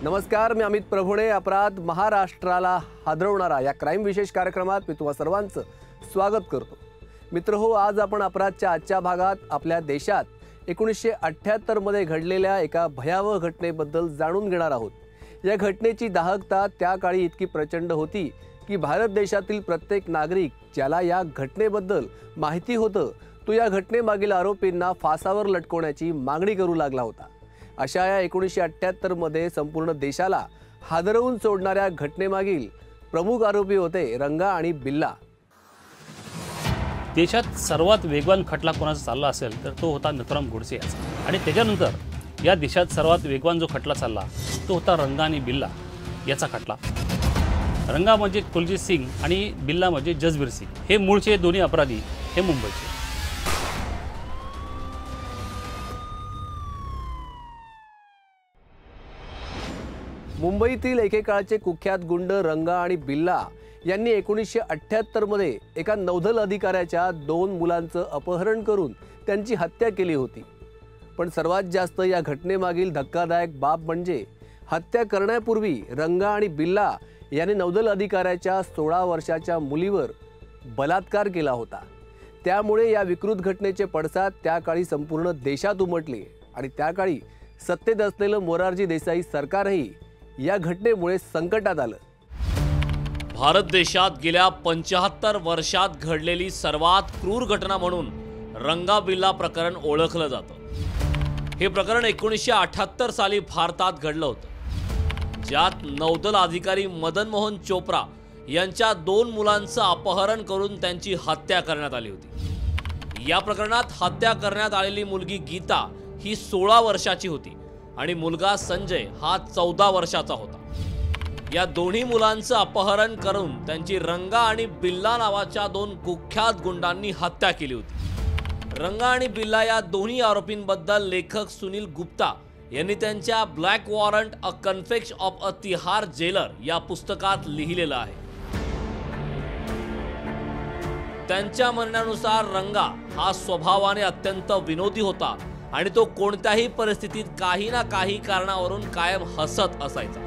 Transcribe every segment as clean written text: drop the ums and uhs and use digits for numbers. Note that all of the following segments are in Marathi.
नमस्कार, मी अमित प्रभुणे. अपराध महाराष्ट्राला हादरवणारा या क्राईम विशेष कार्यक्रमात मी तुम्हा सर्वांचं स्वागत करतो. मित्रहो, आज आपण अपराधच्या आजच्या भागात आपल्या देशात 1978 मध्ये घडलेल्या एका भयावह घटनेबद्दल जाणून घेणार आहोत. या घटनेची दाहकता त्या काळी इतकी प्रचंड होती की भारत देशातील प्रत्येक नागरिक ज्याला या घटनेबद्दल माहिती होतं तो या घटनेमागील आरोपींना फासावर लटकवण्याची मागणी करू लागला होता. अशा या 1978 मध्ये संपूर्ण देशाला हादरवून सोडणाऱ्या घटनेमागील प्रमुख आरोपी होते रंगा आणि बिल्ला. देशात सर्वात वेगवान खटला कोणाचा चालला असेल तर तो होता नथुराम गोडसे याचा. आणि त्याच्यानंतर या देशात सर्वात वेगवान जो खटला चालला तो होता रंगा आणि बिल्ला याचा खटला. रंगा म्हणजे कुलजीत सिंग आणि बिल्ला म्हणजे जसबीर सिंग. हे मूळचे दोन्ही अपराधी हे मुंबईचे. मुंबईतील एकेकाळचे कुख्यात गुंड रंगा आणि बिल्ला यांनी 1978 मध्ये एका नौदल अधिकाऱ्याच्या 2 मुलांचं अपहरण करून त्यांची हत्या केली होती. पण सर्वात जास्त या घटनेमागील धक्कादायक बाब म्हणजे हत्या करण्यापूर्वी रंगा आणि बिल्ला यांनी नौदल अधिकाऱ्याच्या 16 वर्षाच्या मुलीवर बलात्कार केला होता. त्यामुळे या विकृत घटनेचे पडसाद त्या काळी संपूर्ण देशात उमटले आणि त्या काळी सत्तेत असलेलं मोरारजी देसाई सरकारही या घटनेमुळे संकटात आलं. भारत देशात गेल्या 75 वर्षात घडलेली सर्वात क्रूर घटना म्हणून रंगा बिल्ला प्रकरण ओळखलं जातं. हे प्रकरण 1978 साली भारतात घडलं होतं, ज्यात नौदल अधिकारी मदन मोहन चोप्रा यांच्या 2 मुलांचं अपहरण करून त्यांची हत्या करण्यात आली होती. या प्रकरणात हत्या करण्यात आलेली मुलगी गीता ही 16 वर्षाची होती आणि मुलगा संजय हा 14 वर्षाचा होता. या दोन्ही मुलांचं अपहरण करून त्यांची रंगा आणि बिल्ला नावाच्या 2 कुख्यात गुंडांनी हत्या केली होती. रंगा आणि बिल्ला या दोन्ही आरोपींबद्दल लेखक सुनील गुप्ता यांनी त्यांच्या black warrant a confection of a Tihar jailer या पुस्तकात लिहिलेलं आहे. त्यांच्या म्हणण्यानुसार रंगा हा स्वभावाने अत्यंत विनोदी होता आणि तो कोणत्याही परिस्थितीत काही ना काही कारणावरून कायम हसत असायचा.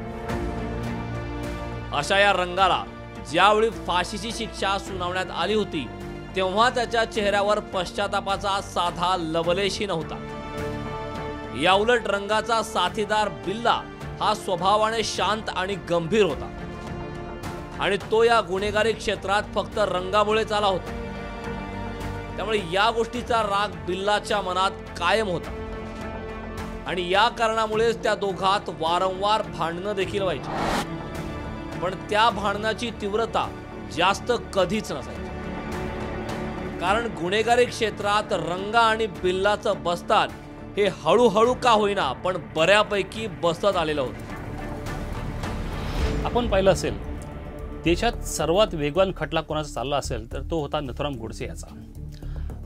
अशा या रंगाला ज्यावेळी फाशीची शिक्षा सुनावण्यात आली होती तेव्हा त्याच्या चेहऱ्यावर पश्चातापाचा साधा लवलेशही नव्हता. याउलट रंगाचा साथीदार बिल्ला हा स्वभावाने शांत आणि गंभीर होता आणि तो या गुन्हेगारी क्षेत्रात फक्त रंगामुळेच आला होता. त्यामुळे या गोष्टीचा राग बिल्लाच्या मनात कायम होता आणि या कारणामुळेच त्या दोघात वारंवार भांडणं देखील व्हायची. पण त्या भांडणाची तीव्रता जास्त कधीच नसायची, कारण गुन्हेगारी क्षेत्रात रंगा आणि बिल्लाचं बस्तान हे हळूहळू का होईना पण बऱ्यापैकी बसत आलेलं होतं. आपण पाहिलं असेल, देशात सर्वात वेगवान खटला कोणाचा चालला असेल तर तो होता नथुराम गोडसे याचा.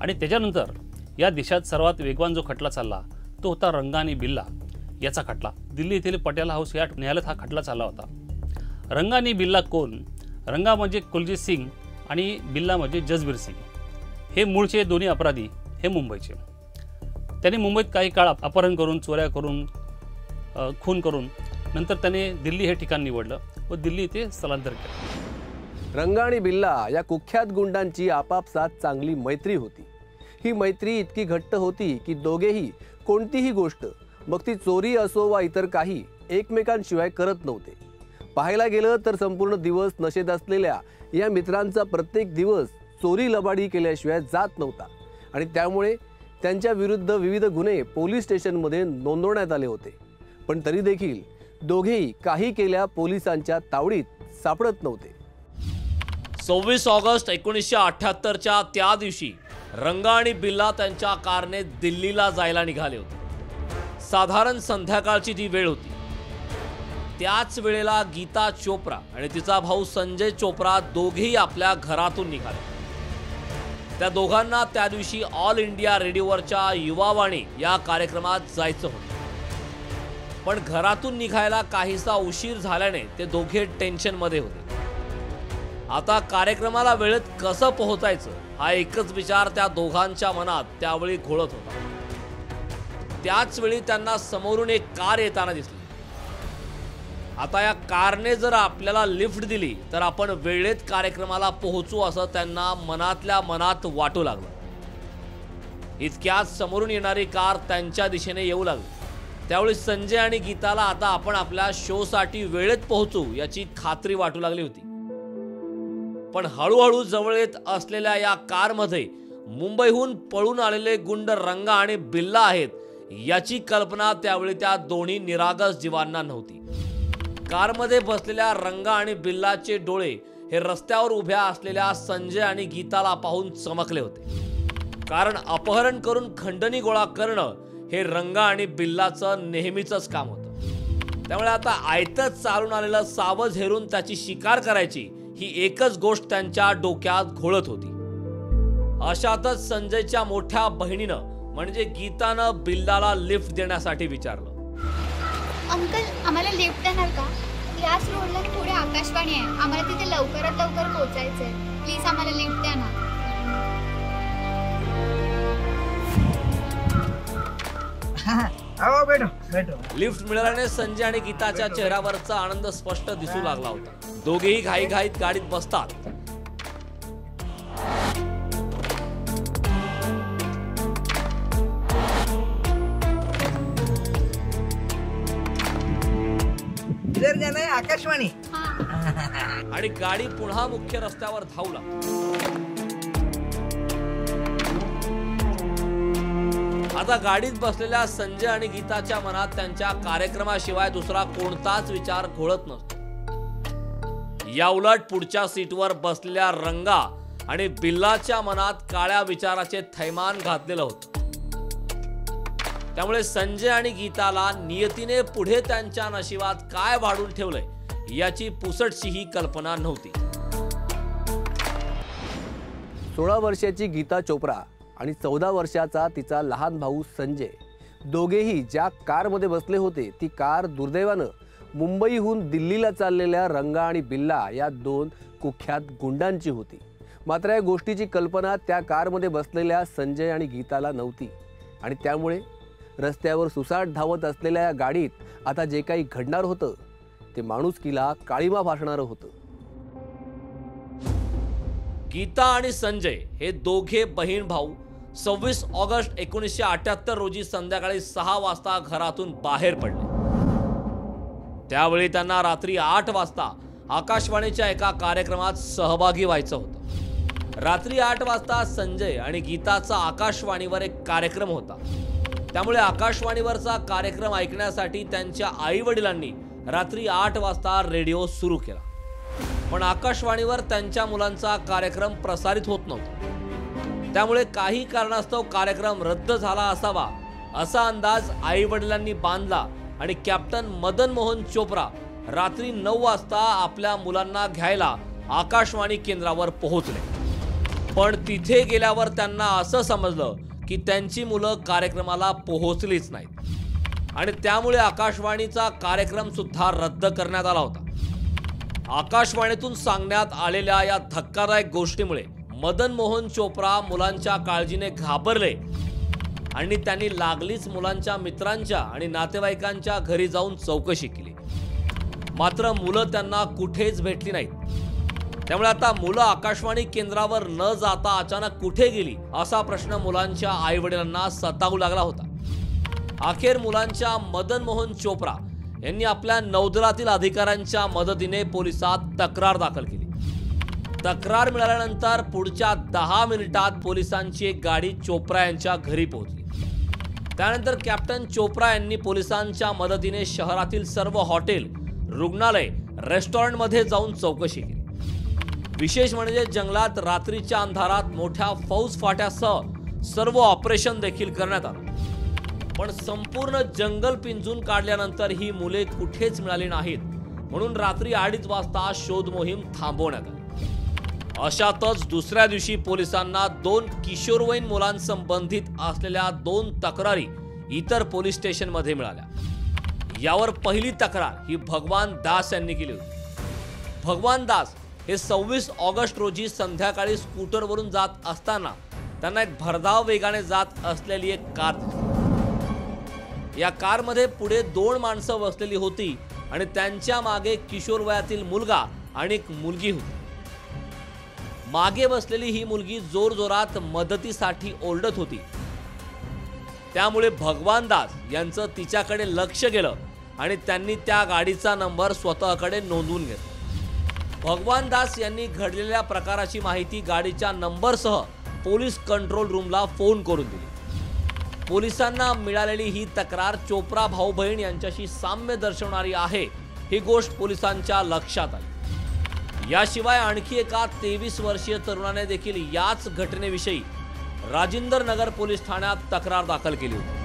आणि त्याच्यानंतर या देशात सर्वात वेगवान जो खटला चालला तो होता रंगा आणि बिल्ला याचा खटला. दिल्ली येथील पटियाला हाऊस या न्यायालयात हा खटला चालला होता. रंगा आणि बिल्ला कोण? रंगा म्हणजे कुलजीत सिंग आणि बिल्ला म्हणजे जसबीर सिंग. हे मूळचे दोन्ही अपराधी हे मुंबईचे. त्यांनी मुंबईत काही काळ अपहरण करून, चोऱ्या करून, खून करून नंतर त्याने दिल्ली हे ठिकाण निवडलं व दिल्ली येथे स्थलांतर केलं. रंगा आणि बिल्ला या कुख्यात गुंडांची आपापसात चांगली मैत्री होती. ही मैत्री इतकी घट्ट होती की दोघेही कोणतीही गोष्ट, मग ती चोरी असो वा इतर काही, एकमेकांशिवाय करत नव्हते. पाहायला गेलं तर संपूर्ण दिवस नशेत असलेल्या या मित्रांचा प्रत्येक दिवस चोरी लबाडी केल्याशिवाय जात नव्हता आणि त्यामुळे त्यांच्या विरुद्ध विविध गुन्हे पोलीस स्टेशनमध्ये नोंदवण्यात आले होते. पण तरी देखील दोघेही काही केल्या पोलिसांच्या तावडीत सापडत नव्हते. 26 ऑगस्ट 1978च्या त्या दिवशी रंगा आणि बिल्ला त्यांच्या कारने दिल्लीला जायला निघाले होते. साधारण संध्याकाळची ती वेळ होती. त्याच वेळेला गीता चोप्रा आणि तिचा भाऊ संजय चोप्रा दोघेही आपल्या घरातून निघाले. त्या दोघांना त्या दिवशी ऑल इंडिया रेडिओवरच्या युवावाणी या कार्यक्रमात जायचं होतं. पण घरातून निघायला काहीसा उशीर झाल्याने ते दोघे टेन्शनमध्ये होते. आता कार्यक्रमाला वेळेत कसं पोहोचायचं हा एकच विचार त्या दोघांच्या मनात त्यावेळी घोळत होता. त्याच वेळी त्यांना समोरून एक कार येताना दिसली. आता या कारने जर आपल्याला लिफ्ट दिली तर आपण वेळेत कार्यक्रमाला पोहोचू असं त्यांना मनातल्या मनात वाटू लागलं. इतक्यात समोरून येणारी कार त्यांच्या दिशेने येऊ लागली. त्यावेळी संजय आणि गीताला आता आपण आपल्या शोसाठी वेळेत पोहोचू याची खात्री वाटू लागली होती. पण हळूहळू जवळ येत असलेल्या या कारमध्ये मुंबईहून पळून आलेले गुंड रंगा आणि बिल्ला आहेत याची कल्पना त्यावेळी त्या दोन्ही निरागस जीवांना नव्हती. कारमध्ये बसलेल्या रंगा आणि बिल्लाचे डोळे हे रस्त्यावर उभ्या असलेल्या संजय आणि गीताला पाहून चमकले होते. कारण अपहरण करून खंडणी गोळा करणं हे रंगा आणि बिल्लाचं नेहमीचंच काम होतं. त्यामुळे आता आयतच चालून आलेलं सावज हेरून त्याची शिकार करायची ही एकच गोष्ट त्यांच्या डोक्यात घोळत होती. अशातच संजयच्या मोठ्या बहिणीनं म्हणजे गीतानं बिल्लाला लिफ्ट देण्यासाठी विचारलं. अंकल आम्हाला लिफ्ट देणार का? याच रोडला पुढे आकाशवाणी आहे, आम्हाला तिथे लवकरात लवकर पोहोचायचंय, प्लीज आम्हाला लिफ्ट द्या ना. लिफ्ट मिळाल्याने संजय आणि गीताच्या चेहऱ्यावरचा आनंद स्पष्ट दिसू लागला होता. दोघेही घाईघाईत गाडीत बसतात. आकाशवाणी आणि गाडी पुन्हा मुख्य रस्त्यावर धावला. आता गाडीत बसलेल्या संजय आणि गीताच्या मनात त्यांच्या कार्यक्रमाशिवाय दुसरा कोणताच विचार घोळत नसतो. या उलट पुढच्या सीटवर बसलेल्या रंगा आणि बिल्लाच्या मनात काळ्या विचाराचे थैमान घातलेलं होतं. त्यामुळे संजय आणि गीताला नियतीने पुढे त्यांच्या नशिबात काय वाढून ठेवलंय याची पुसटशीही कल्पना नव्हती. 16 वर्षाची गीता चोप्रा आणि 14 वर्षाचा तिचा लहान भाऊ संजय दोघेही ज्या कारमध्ये बसले होते ती कार दुर्दैवानं मुंबईहून दिल्लीला चाललेल्या रंगा आणि बिल्ला या दोन कुख्यात गुंडांची होती. मात्र या गोष्टीची कल्पना त्या कारमध्ये बसलेल्या संजय आणि गीताला नव्हती आणि त्यामुळे रस्त्यावर सुसाट धावत असलेल्या या गाडीत आता जे काही घडणार होतं ते माणुसकीला काळीमा फासणारं होतं. गीता आणि संजय हे दोघे बहीण भाऊ 26 ऑगस्ट 1978 रोजी संध्याकाळी 6 वाजता घरातून बाहेर पडले. त्यावेळी त्यांना रात्री 8 वाजता आकाशवाणीच्या एका कार्यक्रमात सहभागी व्हायचं होतं. रात्री 8 वाजता संजय आणि गीताचा आकाशवाणीवर एक कार्यक्रम होता. त्यामुळे आकाशवाणीवरचा कार्यक्रम ऐकण्यासाठी त्यांच्या आई वडिलांनी रात्री 8 वाजता रेडिओ सुरू केला. पण आकाशवाणीवर त्यांच्या मुलांचा कार्यक्रम प्रसारित होत नव्हता. त्यामुळे काही कारणास्तव कार्यक्रम रद्द झाला असावा असा अंदाज आई वडिलांनी बांधला आणि कॅप्टन मदन मोहन चोप्रा रात्री 9 वाजता आपल्या मुलांना घ्यायला आकाशवाणी केंद्रावर पोहोचले. पण तिथे गेल्यावर त्यांना असं समजलं की त्यांची मुलं कार्यक्रमाला पोहोचलीच नाहीत आणि त्यामुळे आकाशवाणीचा कार्यक्रम सुद्धा रद्द करण्यात आला होता. आकाशवाणीतून सांगण्यात आलेल्या या धक्कादायक गोष्टीमुळे मदन मोहन चोप्रा मुलांच्या काळजीने घाबरले आणि त्यांनी लागलीच मुलांच्या मित्रांच्या आणि नातेवाईकांच्या घरी जाऊन चौकशी केली. मात्र मुलं त्यांना कुठेच भेटली नाहीत. त्यामुळे आता मुलं आकाशवाणी केंद्रावर न जाता अचानक कुठे गेली असा प्रश्न मुलांच्या आई वडिलांना सतावू लागला होता. अखेर मुलांच्या मदन मोहन चोप्रा यांनी आपल्या नौदलातील अधिकाऱ्यांच्या मदतीने पोलिसात तक्रार दाखल केली. तक्रार मिळाल्यानंतर पुढच्या 10 मिनिटात पोलिसांची एक गाडी चोप्रा यांच्या घरी पोहोचली. त्यानंतर कॅप्टन चोप्रा यांनी पोलिसांच्या मदतीने शहरातील सर्व हॉटेल, रुग्णालय, रेस्टॉरंटमध्ये जाऊन चौकशी केली. विशेष म्हणजे जंगलात रात्रीच्या अंधारात मोठ्या फौज फाट्यासह सर्व ऑपरेशन देखील करण्यात आलं. पण संपूर्ण जंगल पिंजून काढल्यानंतर ही मुले कुठेच मिळाली नाहीत म्हणून रात्री 2:30 वाजता शोध मोहीम थांबवण्यात आली. अशातच दुसऱ्या दिवशी पोलिसांना 2 किशोरवयीन मुलांसंबंधित असलेल्या 2 तक्रारी इतर पोलीस स्टेशनमध्ये मिळाल्या. यावर पहिली तक्रार ही भगवान दास यांनी केली होती. भगवान दास हे 26 ऑगस्ट रोजी संध्याकाळी स्कूटरवरून जात असताना त्यांना एक भरधाव वेगाने जात असलेली एक कार दिसली. या कारमध्ये पुढे 2 माणसं बसलेली होती आणि त्यांच्या मागे किशोर वयातील मुलगा आणि एक मुलगी होती. मागे बसलेली ही मुलगी जोरजोरात मदतीसाठी ओरडत होती. त्यामुळे भगवान दास यांचं तिच्याकडे लक्ष गेलं आणि त्यांनी त्या गाडीचा नंबर स्वतःकडे नोंदवून घेतला. भगवान दास यांनी घडलेल्या प्रकाराची माहिती गाडीच्या नंबरसह पोलीस कंट्रोल रूमला फोन करून दिली. पोलिसांना मिळालेली ही तक्रार चोप्रा भाऊ बहीण यांच्याशी साम्य दर्शवणारी आहे ही गोष्ट पोलिसांच्या लक्षात आली. याशिवाय आणखी एका 23 वर्षीय तरुणाने देखील याच घटनेविषयी राजिंदर नगर पोलीस ठाण्यात तक्रार दाखल केली होती.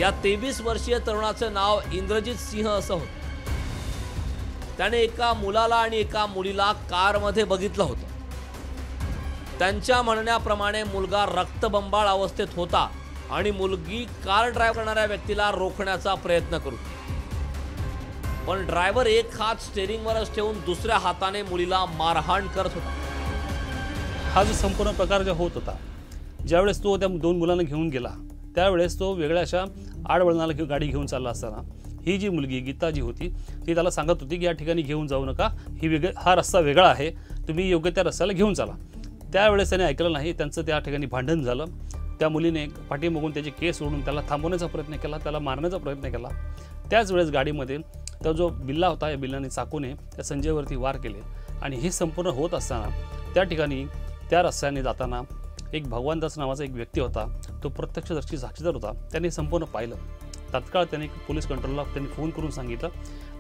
या 23 वर्षीय तरुणाचं नाव इंद्रजित सिंह असं होतं. त्याने एका मुलाला आणि एका मुलीला कारमध्ये बघितलं होतं. त्यांच्या म्हणण्याप्रमाणे मुलगा रक्तबंबाळ अवस्थेत होता आणि मुलगी कार ड्राईव्ह करणाऱ्या व्यक्तीला रोखण्याचा प्रयत्न करत होती. पण ड्रायव्हर एक हात स्टेअरिंगवरच ठेवून दुसऱ्या हाताने मुलीला मारहाण करत होता. हा जो संपूर्ण प्रकार जो होत होता, ज्यावेळेस तो त्या 2 मुलांना घेऊन गेला त्यावेळेस तो वेगळ्या अशा आडवळणाला गाडी घेऊन चालला असताना ही जी मुलगी गीता जी होती ती त्याला सांगत होती की या ठिकाणी घेऊन जाऊ नका, हा रस्ता वेगळा आहे, तुम्ही योग्य त्या रस्त्याला घेऊन चाला. त्यावेळेस त्याने ऐकलं नाही. त्यांचं त्या ठिकाणी भांडण झालं. त्या मुलीने पाठीमागून त्याचे केस ओढून त्याला थांबवण्याचा प्रयत्न केला, त्याला मारण्याचा प्रयत्न केला. त्याच वेळेस गाडीमध्ये तो जो बिल्ला होता या बिल्लाने चाकूने त्या संजयवरती वार केले आणि हे संपूर्ण होत असताना त्या ठिकाणी त्या रस्त्याने जाताना एक भगवान दास नावाचा एक व्यक्ती होता. तो प्रत्यक्षदर्शी साक्षीदार होता. त्याने संपूर्ण पाहिलं. तात्काळ त्याने पोलीस कंट्रोलला त्यांनी फोन करून सांगितलं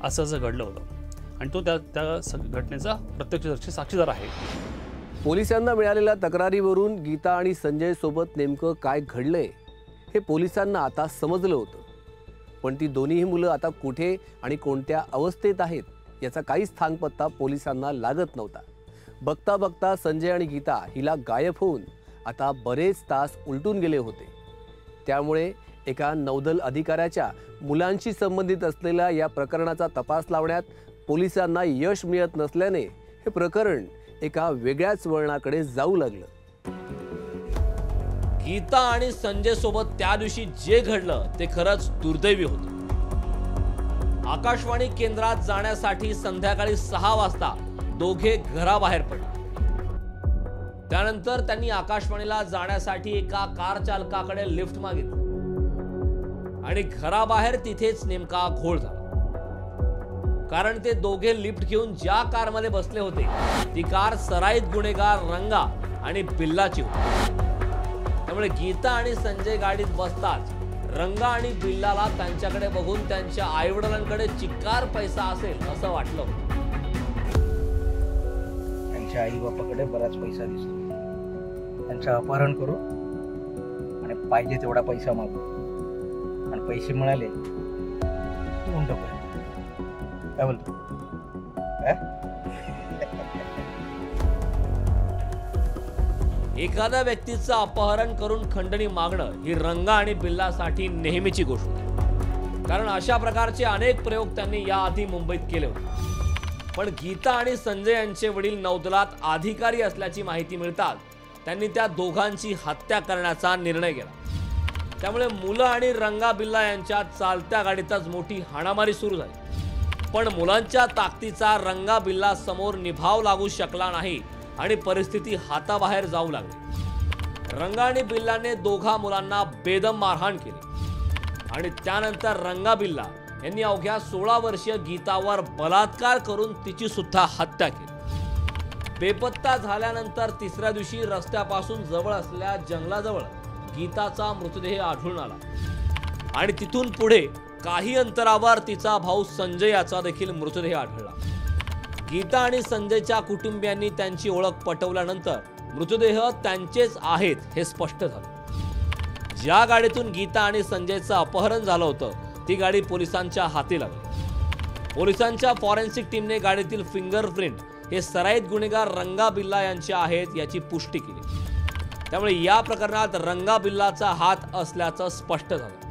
असं असं घडलं होतं आणि तो त्या घटनेचा प्रत्यक्षदर्शी साक्षीदार आहे. पोलिसांना मिळालेल्या तक्रारीवरून गीता आणि संजय सोबत नेमकं काय घडलंय हे पोलिसांना आता समजलं होतं. पण ती दोन्हीही मुलं आता कुठे आणि कोणत्या अवस्थेत आहेत याचा काहीच थांगपत्ता पोलिसांना लागत नव्हता. बघता बघता संजय आणि गीता हिला गायब होऊन आता बरेच तास उलटून गेले होते. त्यामुळे एका नौदल अधिकाऱ्याच्या मुलांशी संबंधित असलेल्या या प्रकरणाचा तपास लावण्यात पोलिसांना यश मिळत नसल्याने हे प्रकरण एका वेगळ्याच वळणाकडे जाऊ लागलं. गीता आणि संजय सोबत त्या दिवशी जे घडलं ते खरंच दुर्दैवी होतं. आकाशवाणी केंद्रात जाण्यासाठी संध्याकाळी 6 वाजता दोघे घराबाहेर पडले. त्यानंतर त्यांनी आकाशवाणीला जाण्यासाठी एका कार चालकाकडे लिफ्ट मागितली आणि घराबाहेर तिथेच नेमका घोळ झाला. कारण ते दोघे लिफ्ट घेऊन ज्या कारमध्ये बसले होते ती कार सराईत गुन्हेगार रंगा आणि बिल्लाची होती. त्यामुळे गीता आणि संजय गाडीत बसताच रंगा आणि बिल्लाला त्यांच्याकडे बघून त्यांच्या आईवडिलांकडे चिक्कार पैसा असेल असं वाटलं होतं. त्यांच्या आई बापाकडे बराच पैसा दिसतो. त्यांचं अपहरण करू आणि पाहिजे तेवढा पैसा मागू आणि पैसे मिळाले देऊन टाकू. काय बोलतो? एखाद्या व्यक्तीचं अपहरण करून खंडणी मागणं ही रंगा आणि बिल्लासाठी नेहमीची गोष्ट होती. कारण अशा प्रकारचे अनेक प्रयोग त्यांनी याआधी मुंबईत केले होते. पण गीता आणि संजय यांचे वडील नौदलात अधिकारी असल्याची माहिती मिळताच त्यांनी त्या दोघांची हत्या करण्याचा निर्णय केला. त्यामुळे मुलं आणि रंगा बिल्ला यांच्यात चालत्या गाडीतच मोठी हाणामारी सुरू झाली. पण मुलांच्या ताकदीचा रंगा बिल्ला समोर निभाव लागू शकला नाही आणि परिस्थिती हाताबाहेर जाऊ लागली. रंगा आणि बिल्लाने दोघा मुलांना बेदम मारहाण केली आणि त्यानंतर रंगा बिल्ला यांनी अवघ्या 16 वर्षीय गीतावर बलात्कार करून तिची सुद्धा हत्या केली. बेपत्ता झाल्यानंतर 3ऱ्या दिवशी रस्त्यापासून जवळ असलेल्या जंगलाजवळ गीताचा मृतदेह आढळून आला आणि तिथून पुढे काही अंतरावर तिचा भाऊ संजय याचा देखील मृतदेह आढळला. गीता आणि संजयच्या कुटुंबियांनी त्यांची ओळख पटवल्यानंतर मृतदेह त्यांचेच आहेत हे स्पष्ट झालं. ज्या गाडीतून गीता आणि संजयचं अपहरण झालं होतं ती गाडी पोलिसांच्या हाती लागली. पोलिसांच्या फॉरेन्सिक टीमने गाडीतील फिंगरप्रिंट हे सराईत गुन्हेगार रंगा बिल्ला यांचे आहेत याची पुष्टी केली. त्यामुळे या प्रकरणात रंगा बिल्लाचा हात असल्याचं स्पष्ट झालं.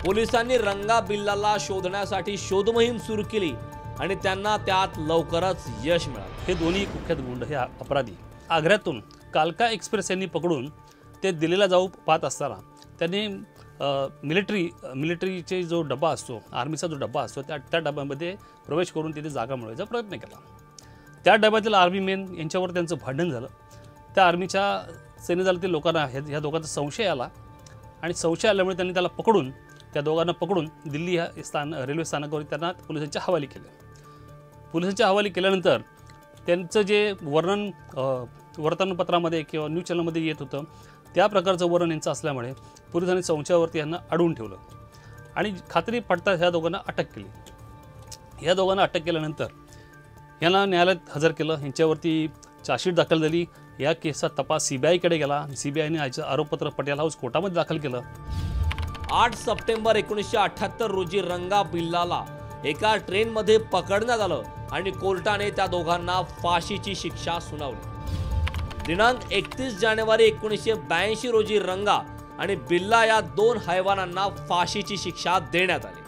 पोलिसांनी रंगा बिल्लाला शोधण्यासाठी शोधमोहीम सुरू केली आणि त्यांना त्यात लवकरच यश मिळालं. हे दोन्ही कुख्यात गुंड हे अपराधी आग्र्यातून कालका एक्सप्रेस यांनी पकडून ते दिल्लीला जाऊ पाहत असताना त्यांनी मिलिटरीचे जो डबा असतो, आर्मीचा जो डबा असतो, त्या डब्यामध्ये प्रवेश करून तिथे जागा मिळवायचा प्रयत्न केला. त्या डब्यातील आर्मी मेन यांच्यावर त्यांचं भांडण झालं. त्या आर्मीच्या सैन्यदलातील लोकांना ह्या दोघांचा संशय आला आणि संशय आल्यामुळे त्यांनी त्या दोघांना पकडून दिल्ली ह्या रेल्वे स्थानकावर त्यांना पोलिसांच्या हवाली केले. पोलिसांच्या हवाली केल्यानंतर त्यांचं जे वर्तमानपत्रामध्ये किंवा न्यूज चॅनलमध्ये येत होतं त्या प्रकारचं वर्णन यांचं असल्यामुळे पोलिसांनी संशयावरती यांना अडवून ठेवलं आणि खात्री पडता ह्या दोघांना अटक केली. ह्या दोघांना अटक केल्यानंतर यांना न्यायालयात हजर केलं. यांच्यावरती चार्जशीट दाखल झाली. या केसचा तपास CBIकडे गेला. CBIने याचं आरोपपत्र पटेल हाऊस कोर्टामध्ये दाखल केलं. 8 सप्टेंबर 1978 रोजी रंगा बिल्लाला एका ट्रेनमध्ये पकडण्यात आलं आणि कोर्टाने त्या दोघांना फाशीची शिक्षा सुनावली. दिनांक 31 जानेवारी 1982 रोजी रंगा आणि बिल्ला या 2 हैवानांना फाशीची शिक्षा देण्यात आली.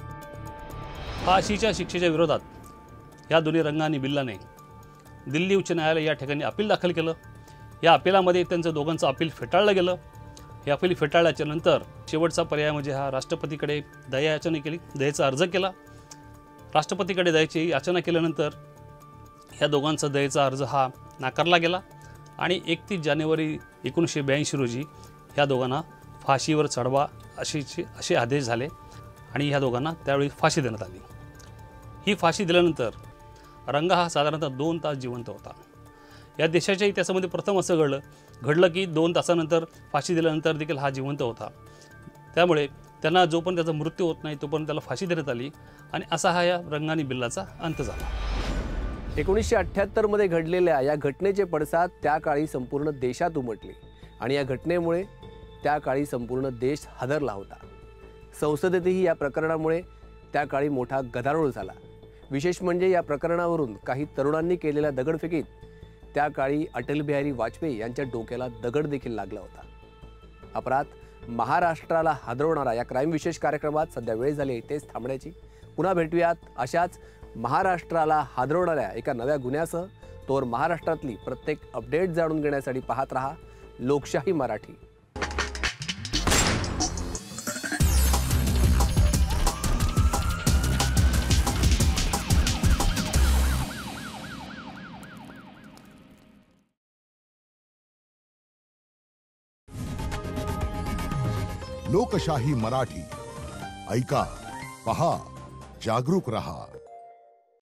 फाशीच्या शिक्षेच्या विरोधात या दोन्ही रंगा आणि बिल्लाने दिल्ली उच्च न्यायालय या ठिकाणी अपील दाखल केलं. या अपिलामध्ये त्यांचं दोघांचं अपील फेटाळलं गेलं. हे अपील फेटाळल्याच्या नंतर शेवटचा पर्याय म्हणजे राष्ट्रपतीकडे दया याचना केली. दयेचा अर्ज केला. राष्ट्रपतीकडे दयेची याचना केल्यानंतर ह्या दोघांचा दयेचा अर्ज नाकारला गेला आणि 31 जानेवारी 1982 रोजी ह्या दोघांना फाशीवर चढवा असे आदेश झाले आणि ह्या दोघांना त्यावेळी फाशी देण्यात आली. ही फाशी दिल्यानंतर रंगा साधारणतः 2 तास जिवंत होता. या देशाच्या इतिहासामध्ये प्रथम असं घडलं की 2 तासानंतर फाशी दिल्यानंतर देखील जिवंत होता. त्यामुळे त्यांना जोपर्यंत त्याचा मृत्यू होत नाही तोपर्यंत त्याला फाशी देण्यात आली आणि असा या रंगा आणि बिल्लाचा अंत झाला. 1978 घडलेल्या या घटनेचे पडसाद त्या काळी संपूर्ण देशात उमटले आणि या घटनेमुळे त्या काळी संपूर्ण देश हादरला होता. संसदेतही या प्रकरणामुळे त्या काळी मोठा गदारोळ झाला. विशेष म्हणजे या प्रकरणावरून काही तरुणांनी केलेल्या दगडफेकीत त्या काळी अटल बिहारी वाजपेयी यांच्या डोक्याला दगड देखील लागला होता. अपराध महाराष्ट्राला हादरवणारा या क्राईम विशेष कार्यक्रमात सध्या वेळ झाली तेच थांबण्याची. पुन्हा भेटूयात अशाच महाराष्ट्राला हादरवणाऱ्या एका नव्या गुन्ह्यासह. तोवर महाराष्ट्रातली प्रत्येक अपडेट जाणून घेण्यासाठी पाहत रहा लोकशाही मराठी. लोकशाही मराठी ऐका, पहा, जागरूक रहा.